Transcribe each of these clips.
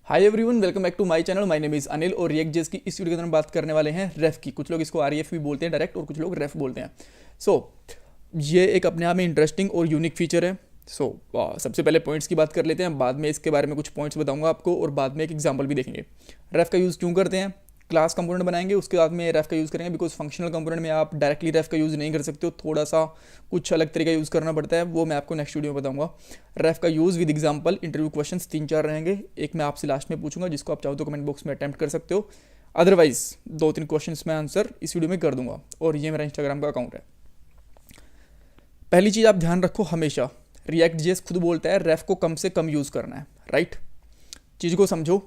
Hi everyone, welcome back to my channel. My name is Anil और React जेस की इस वीडियो के अंदर हम बात करने वाले हैं रेफ की। कुछ लोग इसको आरईएफ भी बोलते हैं डायरेक्ट, और कुछ लोग रेफ बोलते हैं। ये एक अपने आप में इंटरेस्टिंग और यूनिक फीचर है। सबसे पहले पॉइंट्स की बात कर लेते हैं, बाद में इसके बारे में कुछ पॉइंट्स बताऊंगा आपको, और बाद में एक एग्जाम्पल भी देखेंगे। रेफ का यूज़ क्यों करते हैं? क्लास कंपोनेंट बनाएंगे, उसके बाद में रेफ का यूज़ करेंगे, बिकॉज फंक्शनल कंपोनेंट में आप डायरेक्टली रेफ का यूज़ नहीं कर सकते हो, थोड़ा सा कुछ अलग तरीका यूज़ करना पड़ता है, वो मैं आपको नेक्स्ट वीडियो में बताऊंगा। रेफ का use with example, interview questions 3-4 रहेंगे, एक मैं आपसे लास्ट में पूछूंगा, जिसको आप चाहो तो कमेंट बॉक्स में अटैम्प्ट कर सकते हो। अदरवाइज 2-3 क्वेश्चंस मैं आंसर इस वीडियो में कर दूंगा, और ये मेरा इंस्टाग्राम का अकाउंट है। पहली चीज़ आप ध्यान रखो, हमेशा रिएक्ट जेएस खुद बोलता है रेफ को कम से कम यूज़ करना है, राइट? चीज़ को समझो,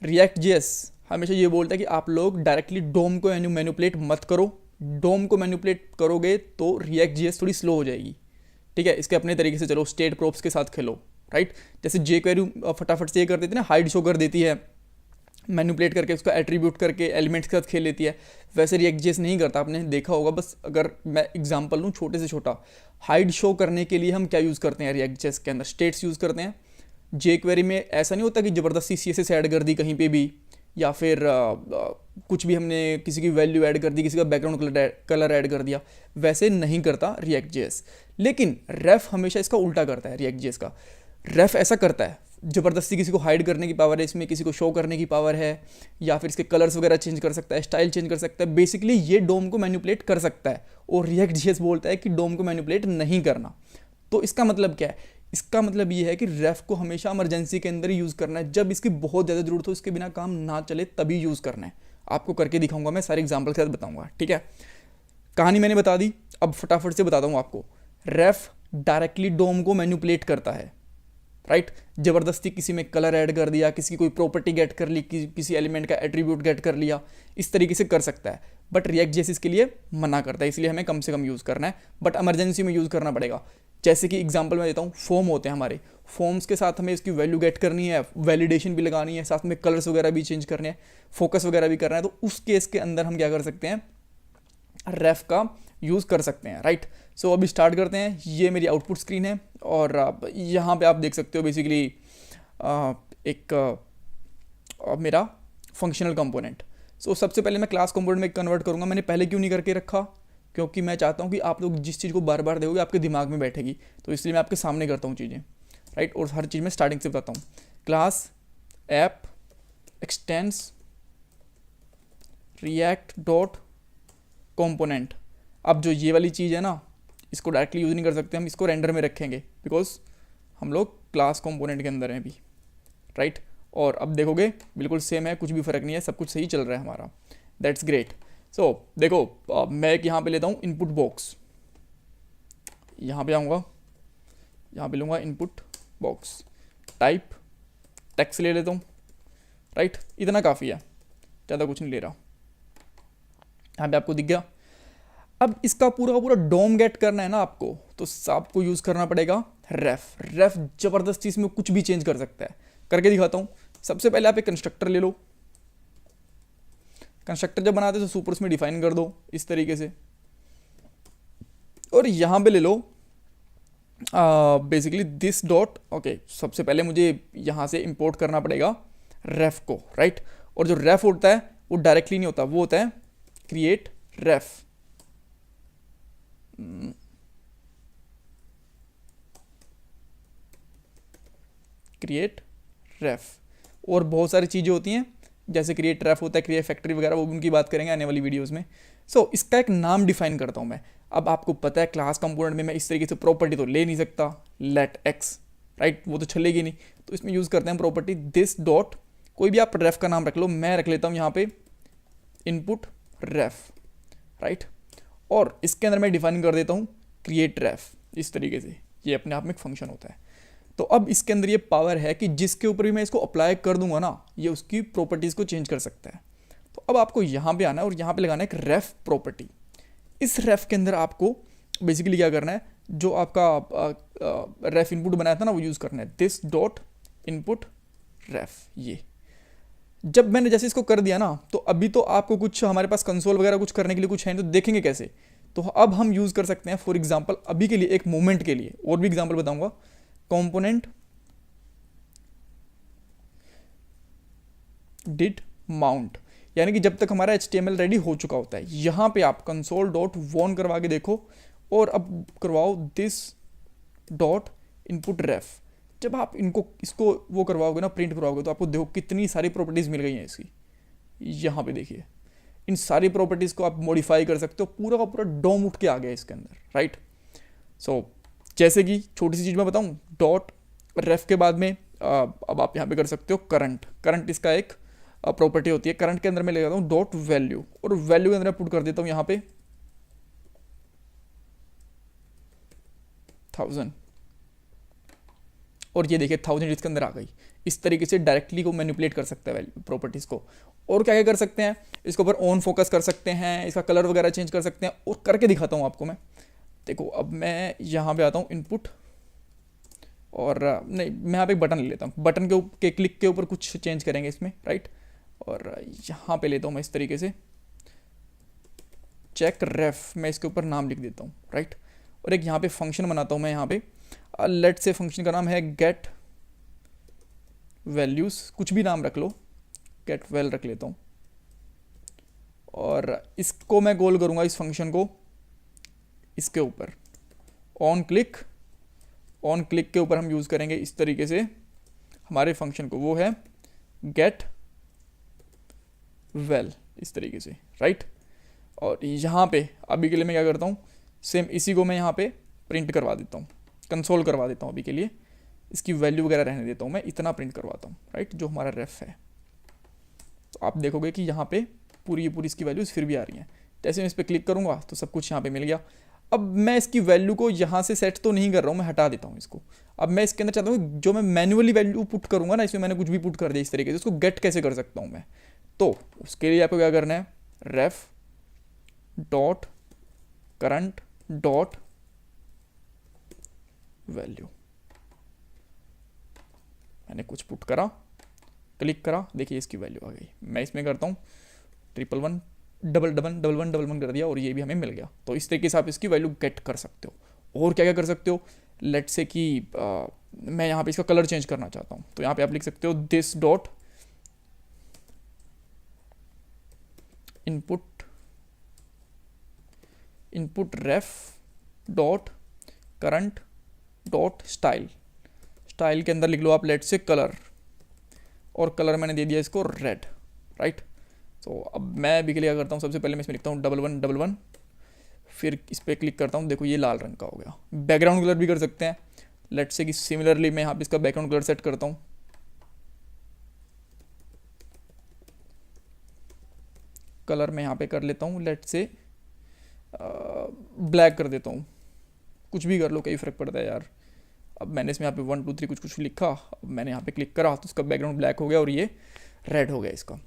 रिएक्ट जेएस हमेशा ये बोलता है कि आप लोग डायरेक्टली डोम को मैनिपुलेट मत करो। डोम को मैनिपुलेट करोगे तो रिएक्ट जेएस थोड़ी स्लो हो जाएगी, ठीक है? इसके अपने तरीके से चलो, स्टेट प्रोप्स के साथ खेलो, राइट? जैसे जे क्वेरी फटाफट से ये कर देती है ना, हाइड शो कर देती है, मैनिपुलेट करके उसका एट्रीब्यूट करके एलिमेंट्स के साथ खेल लेती है। वैसे रिएक्ट जेएस नहीं करता, आपने देखा होगा। बस अगर मैं एग्जांपल लूँ छोटे से छोटा, हाइड शो करने के लिए हम क्या यूज़ करते हैं रिएक्ट जेएस के अंदर? स्टेट्स यूज़ करते हैं। जे क्वेरी में ऐसा नहीं होता कि ज़बरदस्ती सीएसएस ऐड कर दी कहीं पे भी, या फिर कुछ भी हमने किसी की वैल्यू ऐड कर दी, किसी का बैकग्राउंड कलर ऐड कर दिया। वैसे नहीं करता रिएक्ट जेएस, लेकिन रेफ हमेशा इसका उल्टा करता है। रिएक्ट जेएस का रेफ ऐसा करता है, ज़बरदस्ती किसी को हाइड करने की पावर है इसमें, किसी को शो करने की पावर है, या फिर इसके कलर्स वगैरह चेंज कर सकता है, स्टाइल चेंज कर सकता है। बेसिकली ये डोम को मैनिपुलेट कर सकता है, और रिएक्ट जेएस बोलता है कि डोम को मैनिपुलेट नहीं करना। तो इसका मतलब क्या है? इसका मतलब ये है कि रेफ को हमेशा इमरजेंसी के अंदर ही यूज़ करना है, जब इसकी बहुत ज़्यादा ज़रूरत हो, इसके बिना काम ना चले तभी यूज़ करना है। आपको करके दिखाऊंगा, मैं सारे एग्जाम्पल के साथ बताऊंगा, ठीक है? कहानी मैंने बता दी, अब फटाफट से बताता हूँ आपको। रेफ डायरेक्टली डोम को मैनिपुलेट करता है, राइट? जबरदस्ती किसी में कलर ऐड कर दिया, किसी की कोई प्रॉपर्टी गेट कर ली, किसी एलिमेंट का एट्रीब्यूट गेट कर लिया, इस तरीके से कर सकता है। बट रिएक्ट जेएस इसके लिए मना करता है, इसलिए हमें कम से कम यूज़ करना है, बट इमरजेंसी में यूज़ करना पड़ेगा। जैसे कि एग्जांपल मैं देता हूँ, फॉर्म होते हैं हमारे, फॉर्म्स के साथ हमें इसकी वैल्यू गेट करनी है, वैलिडेशन भी लगानी है, साथ में कलर्स वगैरह भी चेंज करने हैं, फोकस वगैरह भी करना है। तो उस केस के अंदर हम क्या कर सकते हैं? रेफ का यूज़ कर सकते हैं, राइट? सो अभी स्टार्ट करते हैं। ये मेरी आउटपुट स्क्रीन है, और यहाँ पे आप देख सकते हो बेसिकली एक मेरा फंक्शनल कंपोनेंट। सो सबसे पहले मैं क्लास कंपोनेंट में कन्वर्ट करूँगा। मैंने पहले क्यों नहीं करके रखा? क्योंकि मैं चाहता हूँ कि आप लोग जिस चीज़ को बार बार देखोगे आपके दिमाग में बैठेगी, तो इसलिए मैं आपके सामने करता हूँ चीज़ें, राइट? और हर चीज़ में स्टार्टिंग से बताता हूँ। Class app expanse react dot component. अब जो ये वाली चीज़ है ना, इसको डायरेक्टली यूज़ नहीं कर सकते, हम इसको रेंडर में रखेंगे, बिकॉज हम लोग क्लास कंपोनेंट के अंदर हैं अभी, राइट? और अब देखोगे बिल्कुल सेम है, कुछ भी फ़र्क नहीं है, सब कुछ सही चल रहा है हमारा। That's great. सो देखो, मैं एक यहाँ पे लेता हूँ इनपुट बॉक्स, यहाँ पे आऊँगा, यहाँ पे लूँगा इनपुट बॉक्स, टाइप टेक्स्ट ले लेता हूँ, राइट? इतना काफ़ी है, ज़्यादा कुछ नहीं ले रहा। यहाँ पे आपको दिख गया। अब इसका पूरा का पूरा डोम गेट करना है ना आपको, तो आपको यूज़ करना पड़ेगा रेफ। रेफ ज़बरदस्ती इसमें कुछ भी चेंज कर सकता है, करके दिखाता हूँ। सबसे पहले आप एक कंस्ट्रक्टर ले लो। कंस्ट्रक्टर जब बनाते हो तो सुपर उसमें डिफाइन कर दो इस तरीके से, और यहाँ पे ले लो बेसिकली दिस डॉट। ओके, सबसे पहले मुझे यहाँ से इंपोर्ट करना पड़ेगा रेफ को, राइट? और जो रेफ होता है वो डायरेक्टली नहीं होता, वो होता है क्रिएट रेफ। क्रिएट रेफ, और बहुत सारी चीज़ें होती हैं, जैसे क्रिएट रेफ होता है, क्रिएट फैक्ट्री वगैरह, वो भी उनकी बात करेंगे आने वाली वीडियोस में। सो इसका एक नाम डिफाइन करता हूँ मैं। अब आपको पता है क्लास कंपोनेंट में मैं इस तरीके से प्रॉपर्टी तो ले नहीं सकता, लेट एक्स, राइट? वो तो चलेगी नहीं, तो इसमें यूज़ करते हैं प्रॉपर्टी दिस डॉट, कोई भी आप रेफ का नाम रख लो, मैं रख लेता हूँ यहाँ पे इनपुट रेफ, राइट? और इसके अंदर मैं डिफाइन कर देता हूँ क्रिएट रेफ, इस तरीके से। ये अपने आप में एक फंक्शन होता है। तो अब इसके अंदर ये पावर है कि जिसके ऊपर भी मैं इसको अप्लाई कर दूंगा ना, ये उसकी प्रॉपर्टीज़ को चेंज कर सकता है। तो अब आपको यहाँ पे आना है और यहाँ पे लगाना है एक रेफ प्रॉपर्टी। इस रेफ के अंदर आपको बेसिकली क्या करना है, जो आपका रेफ इनपुट बनाया था ना, वो यूज़ करना है दिस डॉट इनपुट रेफ। ये जब मैंने जैसे इसको कर दिया ना, तो अभी तो आपको कुछ हमारे पास कंसोल वगैरह कुछ करने के लिए कुछ है, तो देखेंगे कैसे। तो अब हम यूज़ कर सकते हैं फॉर एग्जांपल, अभी के लिए एक मोमेंट के लिए, और भी एग्जांपल बताऊंगा। कंपोनेंट डिड माउंट, यानी कि जब तक हमारा HTML रेडी हो चुका होता है। यहाँ पे आप कंसोल डॉट वॉन करवा के देखो और अब करवाओ दिस डॉट इनपुट रेफ। जब आप इसको वो करवाओगे ना, प्रिंट करवाओगे, तो आपको देखो कितनी सारी प्रॉपर्टीज़ मिल गई हैं इसकी। यहाँ पे देखिए, इन सारी प्रॉपर्टीज़ को आप मॉडिफाई कर सकते हो, पूरा का पूरा डोम उठ के आ गया इसके अंदर, राइट। सो जैसे कि छोटी सी चीज़ मैं बताऊँ, डॉट रेफ के बाद में अब आप यहाँ पे कर सकते हो करंट इसका एक प्रॉपर्टी होती है। करंट के अंदर मैं ले जाता हूँ डॉट वैल्यू, और वैल्यू के अंदर मैं पुट कर देता हूँ यहाँ पे 1000, और ये देखिए 1000 इसके अंदर आ गई। इस तरीके से डायरेक्टली को मैनिपुलेट कर सकते हैं प्रॉपर्टीज़ को। और क्या क्या कर सकते हैं, इसके ऊपर ऑन फोकस कर सकते हैं, इसका कलर वगैरह चेंज कर सकते हैं, और करके दिखाता हूँ आपको मैं। देखो अब मैं यहाँ पे आता हूँ इनपुट, और नहीं, मैं यहाँ पे एक बटन ले लेता हूँ। बटन के क्लिक के ऊपर कुछ चेंज करेंगे इसमें, राइट। और यहाँ पे लेता हूँ मैं इस तरीके से चेक रेफ, मैं इसके ऊपर नाम लिख देता हूँ, राइट। और एक यहाँ पे फंक्शन बनाता हूँ मैं, यहाँ पे लेट से फंक्शन का नाम है गेट वैल्यूज़, कुछ भी नाम रख लो, गेट वैल रख लेता हूँ। और इसको मैं कॉल करूँगा, इस फंक्शन को, इसके ऊपर ऑन क्लिक के ऊपर हम यूज़ करेंगे इस तरीके से हमारे फंक्शन को, वो है गेट वेल, इस तरीके से, राइट। और यहाँ पे अभी के लिए मैं क्या करता हूँ, सेम इसी को मैं यहाँ पे प्रिंट करवा देता हूँ, कंसोल करवा देता हूँ। अभी के लिए इसकी वैल्यू वगैरह रहने देता हूँ, मैं इतना प्रिंट करवाता हूँ, राइट, जो हमारा रेफ है। तो आप देखोगे कि यहाँ पे पूरी इसकी वैल्यूज़ फिर भी आ रही हैं। जैसे मैं इस पर क्लिक करूँगा तो सब कुछ यहाँ पे मिल गया। अब मैं इसकी वैल्यू को यहाँ से सेट तो नहीं कर रहा हूँ, मैं हटा देता हूँ इसको। अब मैं इसके अंदर चाहता हूँ जो मैं मैन्युअली वैल्यू पुट करूँगा ना, इसमें मैंने कुछ भी पुट कर दिया इस तरीके से, उसको गेट कैसे कर सकता हूँ मैं। तो उसके लिए आपको क्या करना है, रेफ डॉट करंट डॉट वैल्यू, मैंने कुछ पुट करा, क्लिक करा, देखिए इसकी वैल्यू आ गई। मैं इसमें करता हूँ 111 11 कर दिया, और ये भी हमें मिल गया। तो इस तरीके से आप इसकी वैल्यू गेट कर सकते हो। और क्या क्या कर सकते हो, लेट से कि मैं यहाँ पे इसका कलर चेंज करना चाहता हूँ, तो यहाँ पे आप लिख सकते हो this dot input ref dot current dot style के अंदर लिख लो आप लेट से कलर, और कलर मैंने दे दिया इसको रेड, राइट। तो अब मैं अभी के लिए क्या करता हूँ, सबसे पहले मैं इसमें लिखता हूँ 1111, फिर इस पर क्लिक करता हूँ, देखो ये लाल रंग का हो गया। बैकग्राउंड कलर भी कर सकते हैं, लेट से कि सिमिलरली मैं यहाँ पे इसका बैकग्राउंड कलर सेट करता हूँ, कलर मैं यहाँ पे कर लेता हूँ, लेट से ब्लैक कर देता हूँ, कुछ भी कर लो, कई फ़र्क पड़ता है यार। अब मैंने इसमें यहाँ पे 1 2 3 कुछ लिखा, अब मैंने यहाँ पे क्लिक करा तो इसका बैकग्राउंड ब्लैक हो गया और ये रेड हो गया इसका,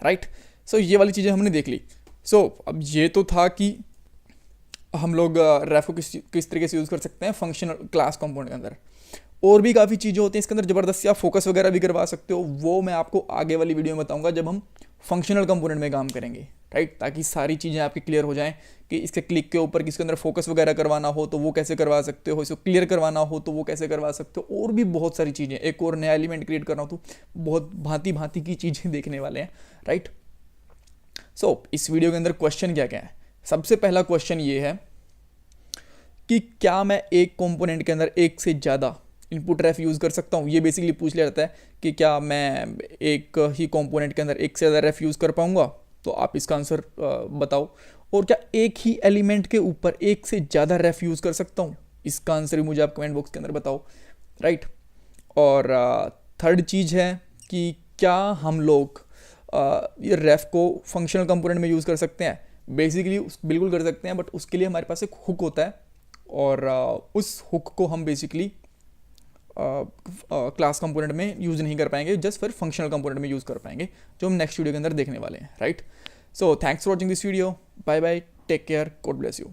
राइट। सो ये वाली चीज़ें हमने देख ली। सो अब ये तो था कि हम लोग रेफ को किस तरीके से यूज़ कर सकते हैं फंक्शनल क्लास कंपोनेंट के अंदर। और भी काफ़ी चीज़ें होती हैं इसके अंदर, ज़बरदस्ती आप फोकस वगैरह भी करवा सकते हो, वो मैं आपको आगे वाली वीडियो में बताऊंगा जब हम फंक्शनल कंपोनेंट में काम करेंगे, राइट। ताकि सारी चीज़ें आपकी क्लियर हो जाएं कि इसके क्लिक के ऊपर किसके अंदर फोकस वगैरह करवाना हो तो वो कैसे करवा सकते हो, इसको क्लियर करवाना हो तो वो कैसे करवा सकते हो, और भी बहुत सारी चीज़ें, एक और नया एलिमेंट क्रिएट करना हो तो बहुत भांति भांति की चीज़ें देखने वाले हैं, राइट। सो इस वीडियो के अंदर क्वेश्चन क्या क्या है, सबसे पहला क्वेश्चन ये है कि क्या मैं एक कंपोनेंट के अंदर एक से ज़्यादा इनपुट रेफ यूज़ कर सकता हूँ। ये बेसिकली पूछ लिया जाता है कि क्या मैं एक ही कंपोनेंट के अंदर एक से ज़्यादा रेफ यूज़ कर पाऊँगा, तो आप इसका आंसर बताओ। और क्या एक ही एलिमेंट के ऊपर एक से ज़्यादा रेफ यूज़ कर सकता हूँ, इसका आंसर भी मुझे आप कमेंट बॉक्स के अंदर बताओ, राइट। और थर्ड चीज़ है कि क्या हम लोग ये रेफ को फंक्शनल कंपोनेंट में यूज़ कर सकते हैं। बेसिकली बिल्कुल कर सकते हैं, बट उसके लिए हमारे पास एक हुक होता है, और उस हुक को हम बेसिकली क्लास कंपोनेंट में यूज़ नहीं कर पाएंगे, जस्ट फिर फंक्शनल कंपोनेंट में यूज़ कर पाएंगे, जो हम नेक्स्ट वीडियो के अंदर देखने वाले हैं, right. So thanks for watching this video, bye bye, take care, God bless you.